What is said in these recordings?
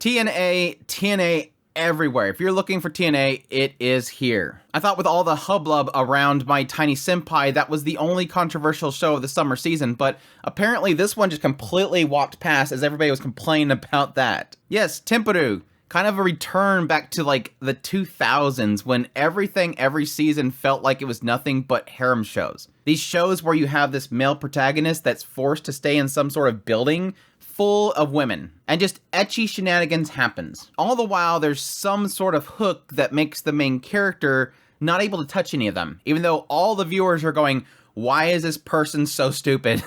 TNA everywhere. If you're looking for TNA, it is here. I thought with all the hubbub around My Tiny Senpai, that was the only controversial show of the summer season, but apparently this one just completely walked past as everybody was complaining about that. Yes, Tempuru. Kind of a return back to like the 2000s when everything every season felt like it was nothing but harem shows. These shows where you have this male protagonist that's forced to stay in some sort of building full of women, and just ecchi shenanigans happens. All the while, there's some sort of hook that makes the main character not able to touch any of them, even though all the viewers are going, why is this person so stupid?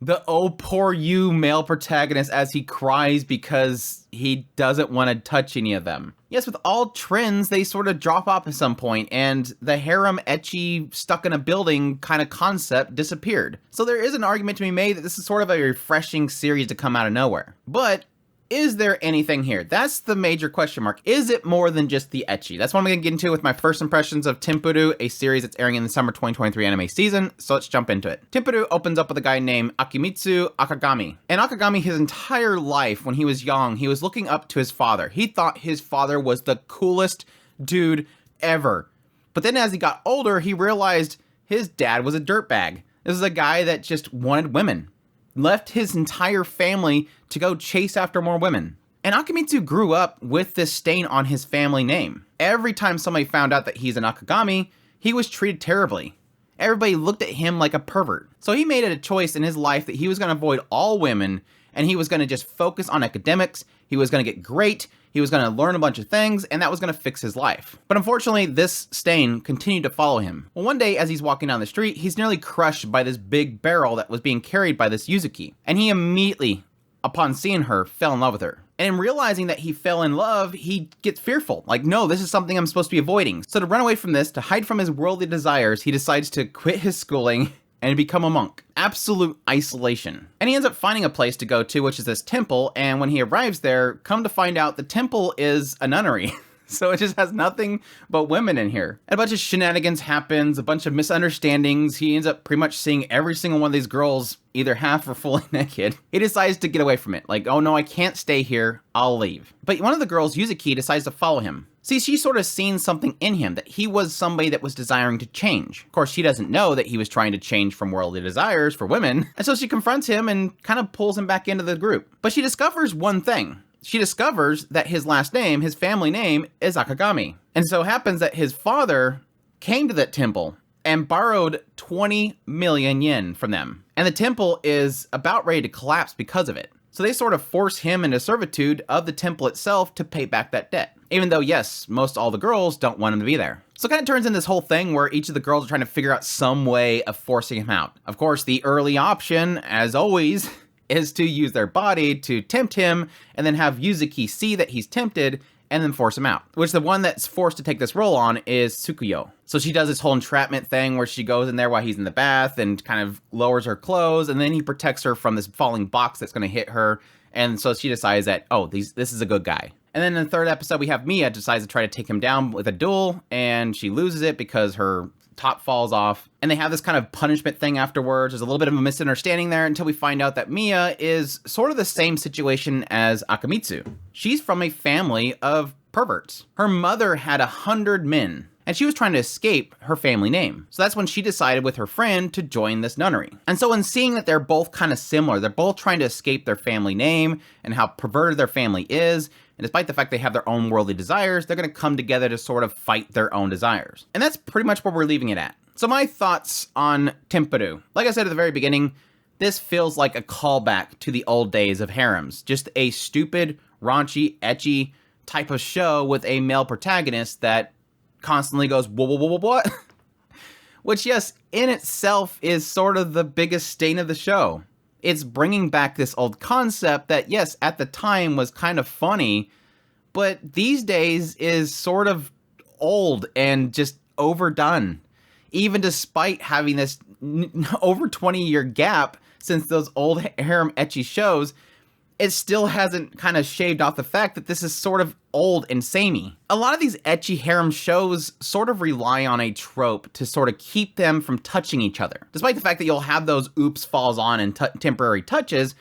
The oh poor you male protagonist as he cries because he doesn't want to touch any of them. Yes, with all trends, they sort of drop off at some point, and the harem ecchi stuck in a building kind of concept disappeared. So there is an argument to be made that this is sort of a refreshing series to come out of nowhere. But is there anything here? That's the major question mark. Is it more than just the ecchi? That's what I'm going to get into with my first impressions of Tempuru, a series that's airing in the summer 2023 anime season, so let's jump into it. Tempuru opens up with a guy named Akimitsu Akagami. And Akagami, his entire life, when he was young, he was looking up to his father. He thought his father was the coolest dude ever. But then as he got older, he realized his dad was a dirtbag. This is a guy that just wanted women. Left his entire family to go chase after more women. And Akimitsu grew up with this stain on his family name. Every time somebody found out that he's an Akagami, he was treated terribly. Everybody looked at him like a pervert. So he made it a choice in his life that he was going to avoid all women, and he was going to just focus on academics, he was going to get great, he was going to learn a bunch of things, and that was going to fix his life. But unfortunately, this stain continued to follow him. Well, one day as he's walking down the street, he's nearly crushed by this big barrel that was being carried by this Yuzuki. And he immediately, upon seeing her, fell in love with her. And in realizing that he fell in love, he gets fearful. Like, no, this is something I'm supposed to be avoiding. So to run away from this, to hide from his worldly desires, he decides to quit his schooling and become a monk. Absolute isolation. And he ends up finding a place to go to, which is this temple, and when he arrives there, come to find out the temple is a nunnery. So it just has nothing but women in here. And a bunch of shenanigans happens, a bunch of misunderstandings. He ends up pretty much seeing every single one of these girls either half or fully naked. He decides to get away from it. Like, oh no, I can't stay here, I'll leave. But one of the girls, Yuzuki, decides to follow him. See, she sort of seen something in him, that he was somebody that was desiring to change. Of course, she doesn't know that he was trying to change from worldly desires for women, and so she confronts him and kind of pulls him back into the group. But she discovers one thing. She discovers that his last name, his family name, is Akagami. And so it happens that his father came to that temple and borrowed 20 million yen from them. And the temple is about ready to collapse because of it. So they sort of force him into servitude of the temple itself to pay back that debt. Even though, yes, most all the girls don't want him to be there. So it kind of turns into this whole thing where each of the girls are trying to figure out some way of forcing him out. Of course, the early option, as always, is to use their body to tempt him and then have Yuzuki see that he's tempted and then force him out. Which the one that's forced to take this role on is Tsukuyo. So she does this whole entrapment thing where she goes in there while he's in the bath and kind of lowers her clothes, and then he protects her from this falling box that's going to hit her. And so she decides that, oh, this is a good guy. And then in the third episode, we have Mia decides to try to take him down with a duel, and she loses it because her top falls off. And they have this kind of punishment thing afterwards. There's a little bit of a misunderstanding there until we find out that Mia is sort of the same situation as Akamitsu. She's from a family of perverts. Her mother had 100 men, and she was trying to escape her family name. So that's when she decided with her friend to join this nunnery. And so in seeing that they're both kind of similar, they're both trying to escape their family name and how perverted their family is, and despite the fact they have their own worldly desires, they're going to come together to sort of fight their own desires. And that's pretty much where we're leaving it at. So my thoughts on Tempuru. Like I said at the very beginning, this feels like a callback to the old days of harems. Just a stupid, raunchy, ecchi type of show with a male protagonist that constantly goes, what? Which, yes, in itself is sort of the biggest stain of the show. It's bringing back this old concept that, yes, at the time was kind of funny, but these days is sort of old and just overdone. Even despite having this over 20-year gap since those old harem ecchi shows, it still hasn't kind of shaved off the fact that this is sort of old and samey. A lot of these ecchi harem shows sort of rely on a trope to sort of keep them from touching each other. Despite the fact that you'll have those oops falls on and temporary touches,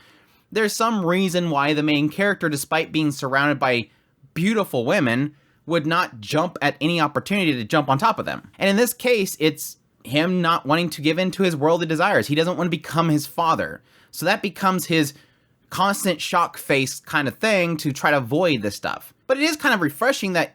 There's some reason why the main character, despite being surrounded by beautiful women, would not jump at any opportunity to jump on top of them. And in this case, it's him not wanting to give in to his worldly desires. He doesn't want to become his father. So that becomes his constant shock face kind of thing to try to avoid this stuff. But it is kind of refreshing that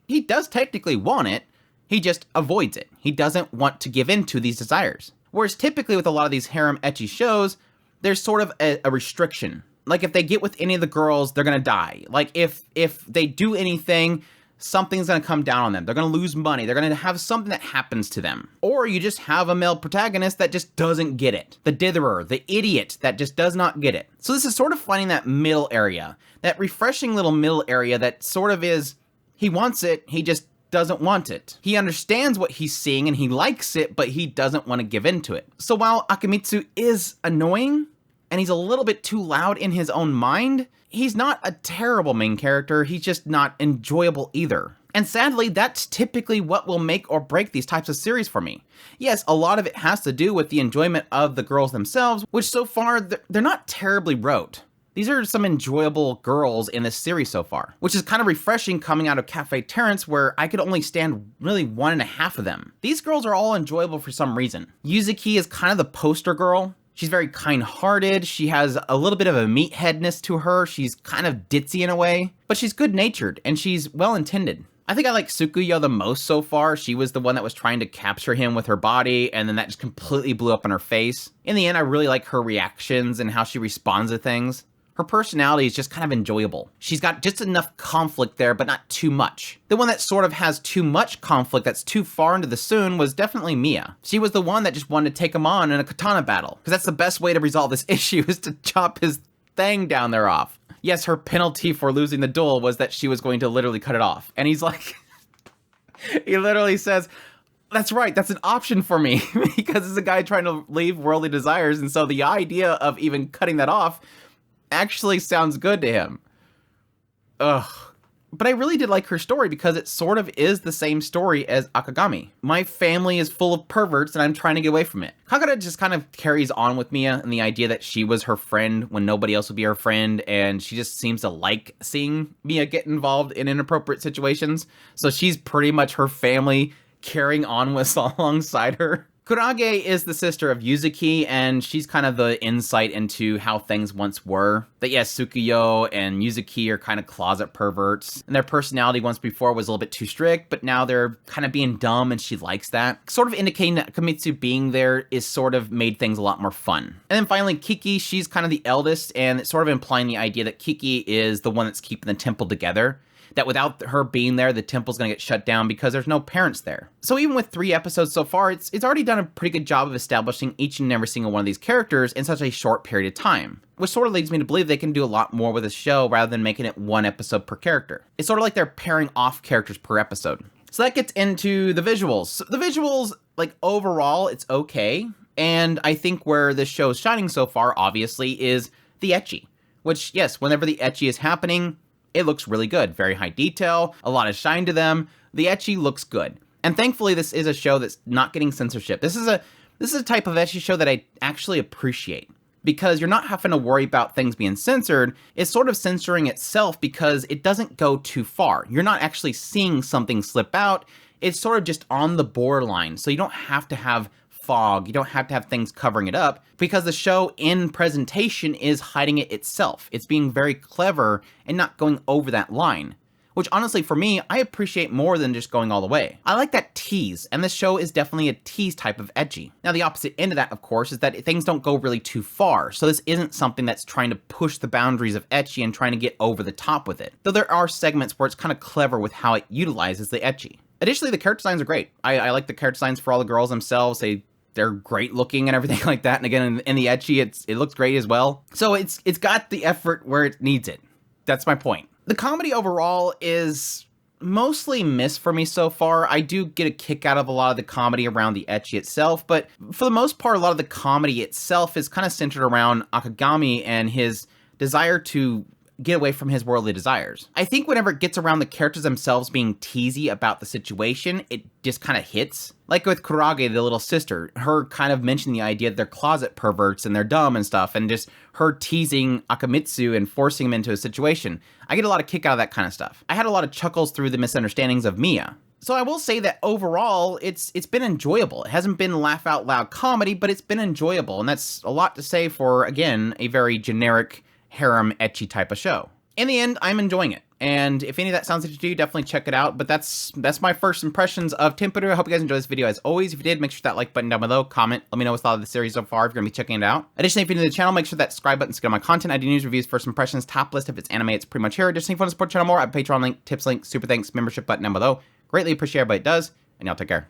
he does technically want it, he just avoids it. He doesn't want to give in to these desires. Whereas typically with a lot of these harem ecchi shows, there's sort of a restriction. Like if they get with any of the girls, they're gonna die. Like if they do anything, something's gonna come down on them. They're gonna lose money. They're gonna have something that happens to them. Or you just have a male protagonist that just doesn't get it. The ditherer, the idiot that just does not get it. So this is sort of finding that middle area, that refreshing little middle area that sort of is, he wants it, he just doesn't want it. He understands what he's seeing and he likes it, but he doesn't want to give in to it. So while Akimitsu is annoying, and he's a little bit too loud in his own mind, he's not a terrible main character, he's just not enjoyable either. And sadly, that's typically what will make or break these types of series for me. Yes, a lot of it has to do with the enjoyment of the girls themselves, which so far, they're not terribly rote. These are some enjoyable girls in this series so far, which is kind of refreshing coming out of Cafe Terrence, where I could only stand really 1.5 of them. These girls are all enjoyable for some reason. Yuzuki is kind of the poster girl. She's very kind-hearted, she has a little bit of a meatheadness to her, she's kind of ditzy in a way, but she's good-natured, and she's well-intended. I think I like Tsukuyo the most so far. She was the one that was trying to capture him with her body, and then that just completely blew up in her face. In the end, I really like her reactions and how she responds to things. Her personality is just kind of enjoyable. She's got just enough conflict there, but not too much. The one that sort of has too much conflict that's too far into the soon was definitely Mia. She was the one that just wanted to take him on in a katana battle, because that's the best way to resolve this issue, is to chop his thing down there off. Yes, her penalty for losing the duel was that she was going to literally cut it off. And he's like, he literally says, that's right, that's an option for me, because it's a guy trying to leave worldly desires, and so the idea of even cutting that off actually sounds good to him. Ugh. But I really did like her story because it sort of is the same story as Akagami. My family is full of perverts and I'm trying to get away from it. Kagura just kind of carries on with Mia and the idea that she was her friend when nobody else would be her friend, and she just seems to like seeing Mia get involved in inappropriate situations. So she's pretty much her family carrying on with alongside her. Kurage is the sister of Yuzuki, and she's kind of the insight into how things once were. That yes, Tsukuyo and Yuzuki are kind of closet perverts, and their personality once before was a little bit too strict, but now they're kind of being dumb, and she likes that. Sort of indicating that Kamitsu being there is sort of made things a lot more fun. And then finally, Kiki, she's kind of the eldest, and it's sort of implying the idea that Kiki is the one that's keeping the temple together. That without her being there, the temple's gonna get shut down because there's no parents there. So even with 3 episodes so far, it's already done a pretty good job of establishing each and every single one of these characters in such a short period of time. Which sort of leads me to believe they can do a lot more with the show rather than making it 1 episode per character. It's sort of like they're pairing off characters per episode. So that gets into the visuals. So the visuals, like overall, it's okay. And I think where this show is shining so far, obviously, is the ecchi. Which, yes, whenever the ecchi is happening, it looks really good. Very high detail, a lot of shine to them. The ecchi looks good. And thankfully, this is a show that's not getting censorship. This is a type of ecchi show that I actually appreciate. Because you're not having to worry about things being censored. It's sort of censoring itself because it doesn't go too far. You're not actually seeing something slip out. It's sort of just on the borderline. So you don't have to have fog. You don't have to have things covering it up because the show in presentation is hiding it itself. It's being very clever and not going over that line, which honestly for me, I appreciate more than just going all the way. I like that tease, and this show is definitely a tease type of ecchi. Now the opposite end of that, of course, is that things don't go really too far, so this isn't something that's trying to push the boundaries of ecchi and trying to get over the top with it, though there are segments where it's kind of clever with how it utilizes the ecchi. Additionally, the character designs are great. I like the character designs for all the girls themselves. They're great looking and everything like that. And again, in the ecchi, it looks great as well. So it's got the effort where it needs it. That's my point. The comedy overall is mostly missed for me so far. I do get a kick out of a lot of the comedy around the ecchi itself, but for the most part, a lot of the comedy itself is kind of centered around Akagami and his desire to get away from his worldly desires. I think whenever it gets around the characters themselves being teasy about the situation, it just kind of hits. Like with Kurage, the little sister, her kind of mentioning the idea that they're closet perverts and they're dumb and stuff, and just her teasing Akamitsu and forcing him into a situation. I get a lot of kick out of that kind of stuff. I had a lot of chuckles through the misunderstandings of Mia. So I will say that overall, it's been enjoyable. It hasn't been laugh out loud comedy, but it's been enjoyable, and that's a lot to say for, again, a very generic harem ecchi type of show. In the end, I'm enjoying it. And if any of that sounds like you do, definitely check it out. But that's my first impressions of Tempuru. I hope you guys enjoyed this video as always. If you did, make sure that like button down below, comment, let me know what's thought of the series so far if you're gonna be checking it out. Additionally, if you're new to the channel, make sure that subscribe button's good on my content. I do news, reviews, first impressions, top list. If it's anime, it's pretty much here. Additionally, if you want to support the channel more, I have a Patreon link, tips link, super thanks, membership button down below. Greatly appreciate everybody it does, and y'all take care.